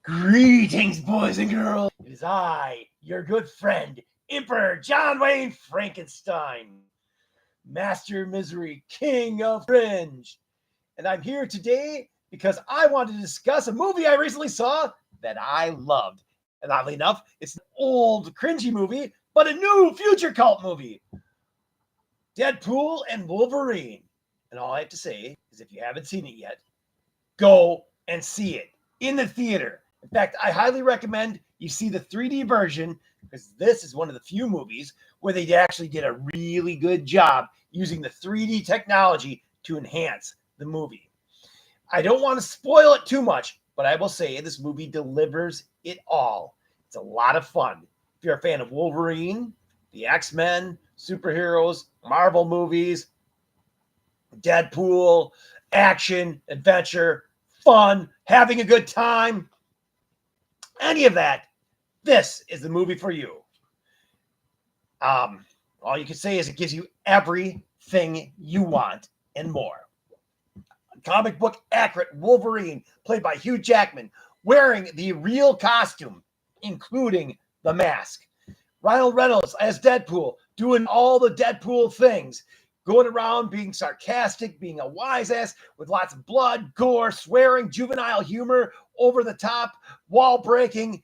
Greetings, boys and girls. It is I, your good friend, Emperor Jonwayne Frankenstein, Master Misery, King of Fringe. And I'm here today because I wanted to discuss a movie I recently saw that I loved. And oddly enough, it's an old, cringy movie, but a new future cult movie, Deadpool and Wolverine. And all I have to say is if you haven't seen it yet, go and see it in the theater. In fact, I highly recommend you see the 3D version because this is one of the few movies where they actually did a really good job using the 3D technology to enhance the movie. I don't want to spoil it too much, but I will say this movie delivers it all. It's a lot of fun. If you're a fan of Wolverine, the X-Men, superheroes, Marvel movies, Deadpool, action, adventure, fun, having a good time, any of that, this is the movie for you. All you can say is it gives you everything you want and more. Comic book accurate Wolverine, played by Hugh Jackman, wearing the real costume, including the mask. Ryan Reynolds as Deadpool, doing all the Deadpool things, going around being sarcastic, being a wise ass with lots of blood, gore, swearing, juvenile humor, over the top, wall breaking,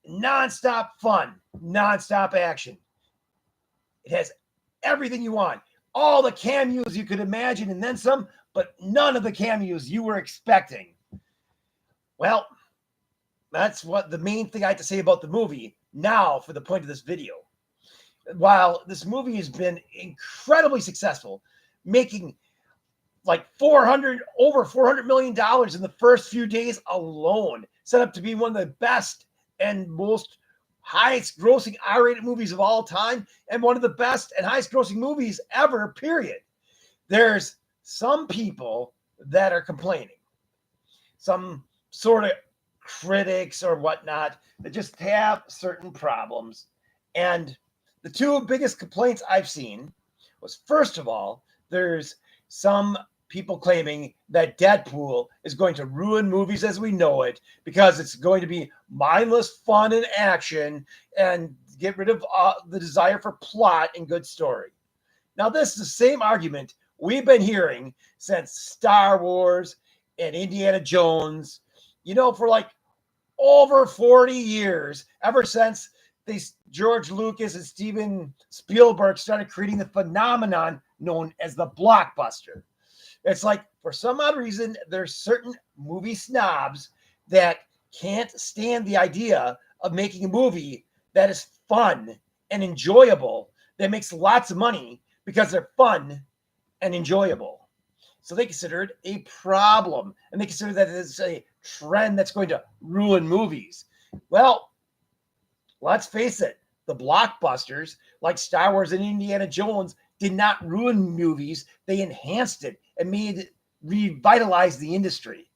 nonstop fun, nonstop action. It has everything you want, all the cameos you could imagine, and then some, but none of the cameos you were expecting. Well, that's what the main thing I have to say about the movie now for the point of this video. While this movie has been incredibly successful, making like over $400 million in the first few days alone, set up to be one of the best and most highest grossing R-rated movies of all time, and one of the best and highest grossing movies ever, period. There's some people that are complaining, some sort of critics or whatnot that just have certain problems. And the two biggest complaints I've seen was, first of all, there's some people claiming that Deadpool is going to ruin movies as we know it because it's going to be mindless fun and action and get rid of the desire for plot and good story. Now, this is the same argument we've been hearing since Star Wars and Indiana Jones, for like over 40 years, ever since George Lucas and Steven Spielberg started creating the phenomenon known as the blockbuster. It's like, for some odd reason, there's certain movie snobs that can't stand the idea of making a movie that is fun and enjoyable, that makes lots of money because they're fun and enjoyable. So they consider it a problem, and they consider that it's a trend that's going to ruin movies. Well, let's face it, the blockbusters like Star Wars and Indiana Jones did not ruin movies. They enhanced it and revitalized the industry.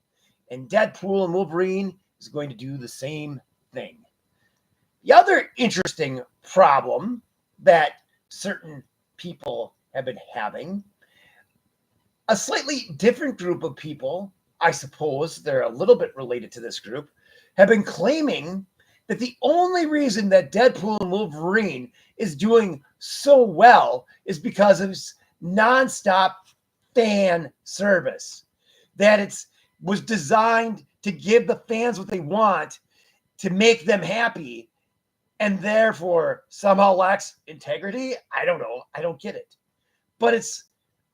And Deadpool and Wolverine is going to do the same thing. The other interesting problem that certain people have been having, a slightly different group of people, I suppose they're a little bit related to this group, have been claiming that the only reason that Deadpool and Wolverine is doing so well is because of its nonstop fan service. That it was designed to give the fans what they want, to make them happy, and therefore somehow lacks integrity. I don't know. I don't get it. But it's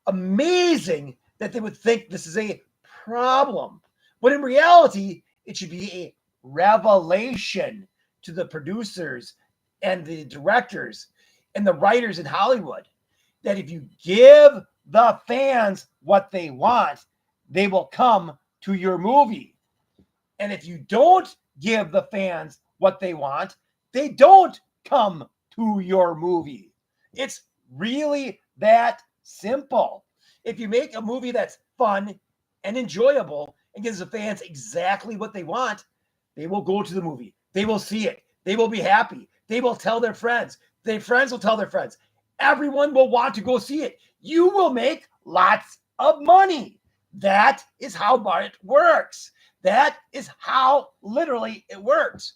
amazing that they would think this is a problem. But in reality, it should be a revelation to the producers and the directors and the writers in Hollywood that if you give the fans what they want, they will come to your movie. And if you don't give the fans what they want, they don't come to your movie. It's really that simple. If you make a movie that's fun and enjoyable and gives the fans exactly what they want, they will go to the movie. They will see it. They will be happy. They will tell their friends. Their friends will tell their friends. Everyone will want to go see it. You will make lots of money. That is how it works. That is how literally it works.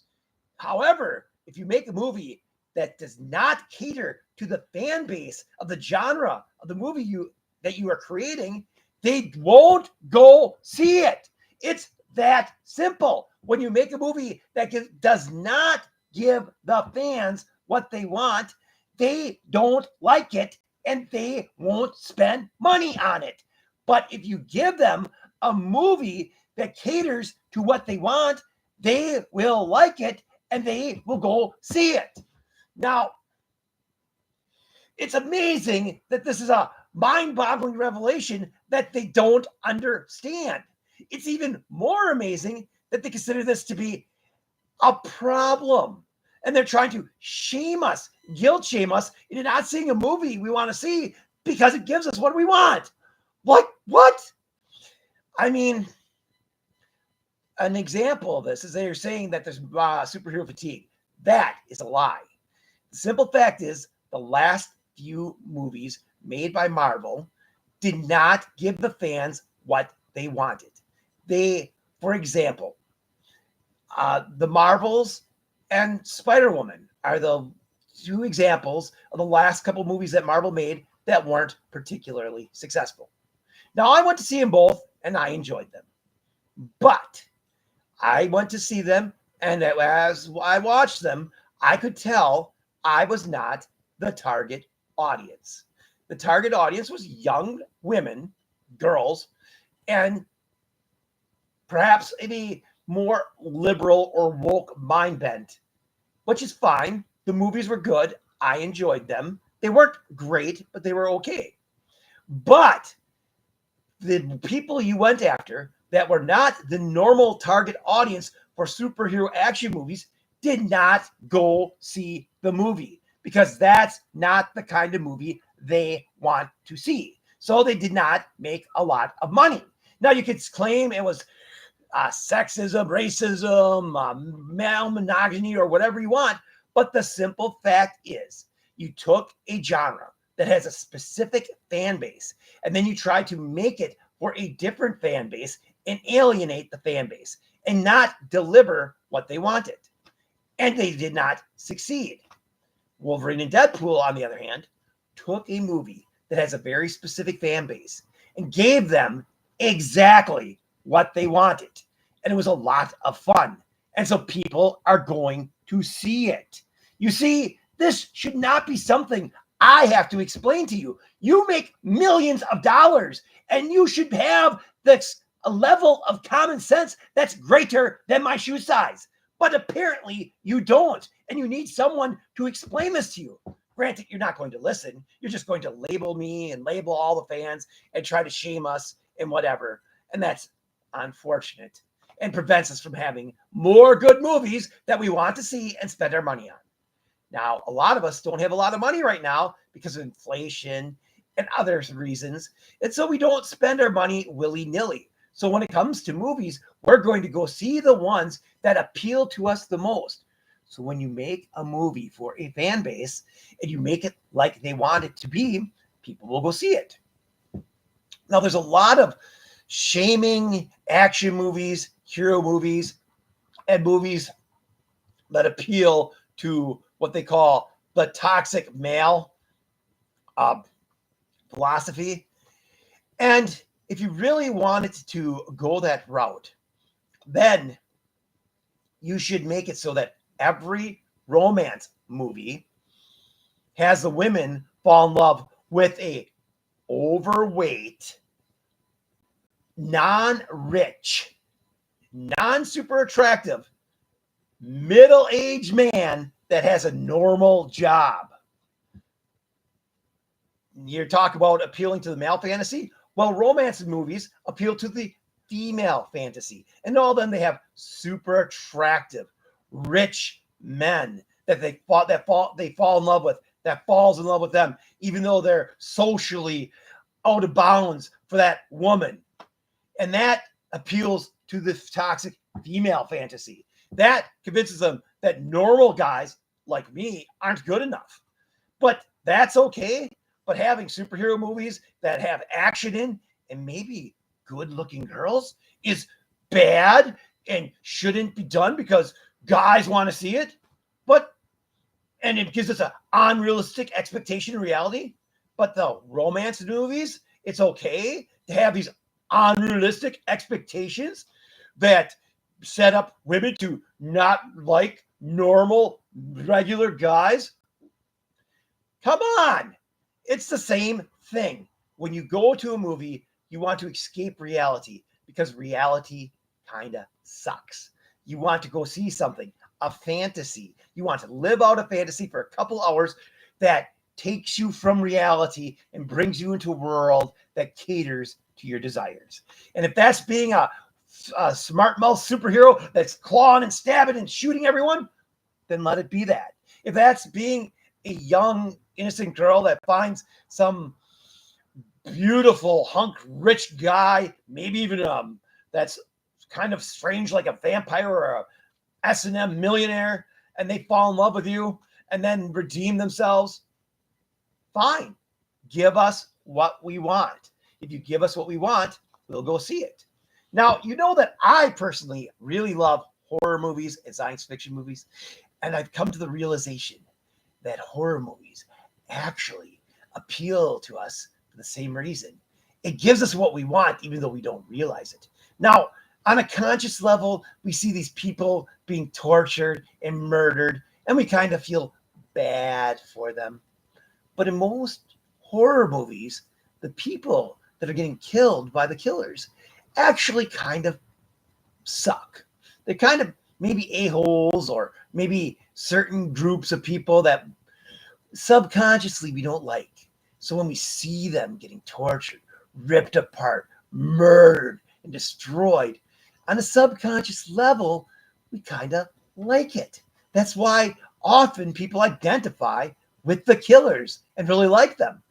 However, if you make a movie that does not cater to the fan base of the genre of the movie that you are creating, they won't go see it. It's that simple. When you make a movie that does not give the fans what they want, they don't like it and they won't spend money on it. But if you give them a movie that caters to what they want, they will like it and they will go see it. Now, it's amazing that this is a mind-boggling revelation that they don't understand. It's even more amazing that they consider this to be a problem. And they're trying to shame us, guilt shame us into not seeing a movie we want to see because it gives us what we want. What? I mean, an example of this is they're saying that there's superhero fatigue. That is a lie. The simple fact is the last few movies made by Marvel did not give the fans what they wanted. For example, the Marvels and Spider-Woman are the two examples of the last couple movies that Marvel made that weren't particularly successful. Now, I went to see them both, and I enjoyed them. But I went to see them, and as I watched them, I could tell I was not the target audience. The target audience was young women, girls, and perhaps a more liberal or woke mind bent, which is fine. The movies were good. I enjoyed them. They weren't great, but they were okay. But the people you went after that were not the normal target audience for superhero action movies did not go see the movie because that's not the kind of movie they want to see. So they did not make a lot of money. Now, you could claim it was sexism, racism, male monogamy, or whatever you want. But the simple fact is you took a genre that has a specific fan base, and then you try to make it for a different fan base and alienate the fan base and not deliver what they wanted. And they did not succeed. Wolverine and Deadpool, on the other hand, took a movie that has a very specific fan base and gave them exactly what they wanted. And it was a lot of fun. And so people are going to see it. You see, this should not be something I have to explain to you. You make millions of dollars and you should have a level of common sense that's greater than my shoe size. But apparently you don't. And you need someone to explain this to you. Granted, you're not going to listen. You're just going to label me and label all the fans and try to shame us and whatever. And that's unfortunate and prevents us from having more good movies that we want to see and spend our money on. Now, a lot of us don't have a lot of money right now because of inflation and other reasons. And so we don't spend our money willy-nilly. So when it comes to movies, we're going to go see the ones that appeal to us the most. So when you make a movie for a fan base and you make it like they want it to be, people will go see it. Now, there's a lot of shaming action movies, hero movies, and movies that appeal to what they call the toxic male philosophy. And if you really wanted to go that route, then you should make it so that every romance movie has the women fall in love with a overweight, non-rich, non-super attractive, middle-aged man that has a normal job. You're talking about appealing to the male fantasy? Well, romance movies appeal to the female fantasy. And all of them, they have super attractive, rich men that they fall in love with, that falls in love with them, even though they're socially out of bounds for that woman. And that appeals to the toxic female fantasy. That convinces them that normal guys like me aren't good enough. But that's okay. But having superhero movies that have action in and maybe good-looking girls is bad and shouldn't be done because guys want to see it, and it gives us an unrealistic expectation in reality. But the romance movies, it's okay to have these unrealistic expectations that set up women to not like normal, regular guys. Come on. It's the same thing. When you go to a movie, you want to escape reality because reality kind of sucks. You want to go see something, a fantasy. You want to live out a fantasy for a couple hours that takes you from reality and brings you into a world that caters to your desires. And if that's being a smart mouth superhero that's clawing and stabbing and shooting everyone, then let it be that. If that's being a young, innocent girl that finds some beautiful hunk rich guy, maybe even that's kind of strange like a vampire or a S&M millionaire, and they fall in love with you and then redeem themselves, fine. Give us what we want. If you give us what we want, we'll go see it. Now, you know that I personally really love horror movies and science fiction movies, and I've come to the realization that horror movies actually appeal to us for the same reason. It gives us what we want, even though we don't realize it. Now, on a conscious level, we see these people being tortured and murdered, and we kind of feel bad for them. But in most horror movies, the people that are getting killed by the killers actually kind of suck. They're kind of maybe a-holes or maybe certain groups of people that subconsciously we don't like. So when we see them getting tortured, ripped apart, murdered, and destroyed, on a subconscious level, we kind of like it. That's why often people identify with the killers and really like them,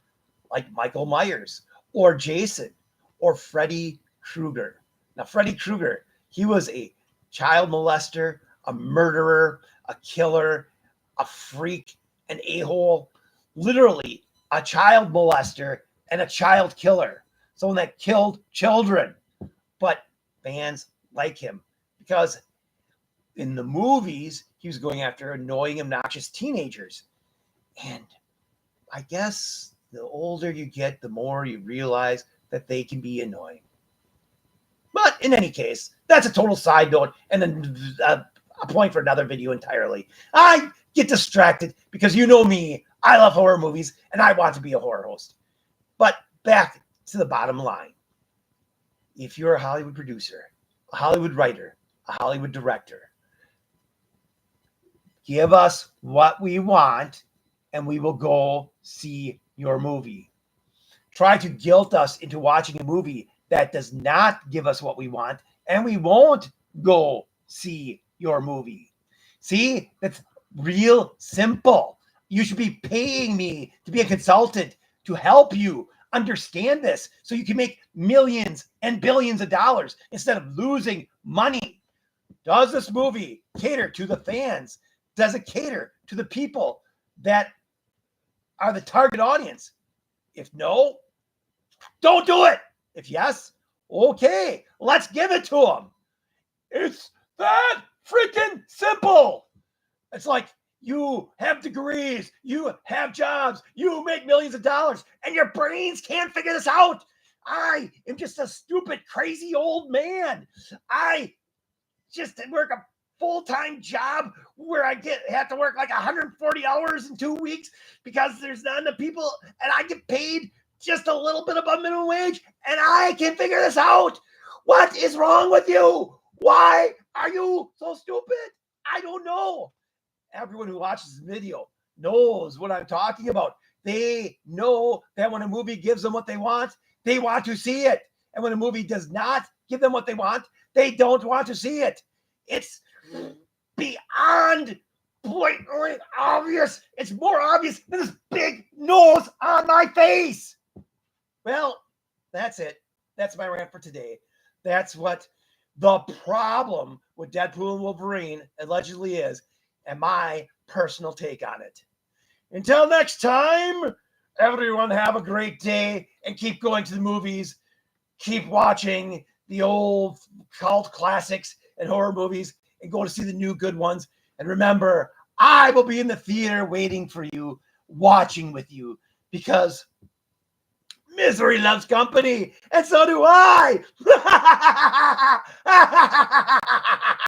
like Michael Myers or Jason or Freddy Krueger. Now, Freddy Krueger, he was a child molester, a murderer, a killer, a freak, an a-hole, literally a child molester and a child killer. Someone that killed children. But fans like him because in the movies, he was going after annoying, obnoxious teenagers. And I guess the older you get, the more you realize that they can be annoying. But in any case, that's a total side note and then a point for another video entirely. I get distracted because you know me. I love horror movies and I want to be a horror host. But back to the bottom line. If you're a Hollywood producer, a Hollywood writer, a Hollywood director, give us what we want and we will go see your movie. Try to guilt us into watching a movie that does not give us what we want and we won't go see your movie. See, that's real simple. You should be paying me to be a consultant to help you understand this so you can make millions and billions of dollars instead of losing money. Does this movie cater to the fans? Does it cater to the people that are the target audience? If no, don't do it. If yes, okay, let's give it to them. It's that freaking simple. It's like you have degrees, you have jobs, you make millions of dollars, and your brains can't figure this out. I am just a stupid, crazy old man. I just work a full-time job where I have to work like 140 hours in 2 weeks because there's not enough people, and I get paid just a little bit above minimum wage, and I can figure this out. What is wrong with you? Why are you so stupid? I don't know. Everyone who watches this video knows what I'm talking about. They know that when a movie gives them what they want to see it. And when a movie does not give them what they want, they don't want to see it. It's beyond blatantly obvious. It's more obvious than this big nose on my face. Well, that's it. That's my rant for today. That's what the problem with Deadpool and Wolverine allegedly is, and my personal take on it. Until next time, everyone have a great day and keep going to the movies. Keep watching the old cult classics and horror movies and go to see the new good ones. And remember, I will be in the theater waiting for you, watching with you, because misery loves company, and so do I.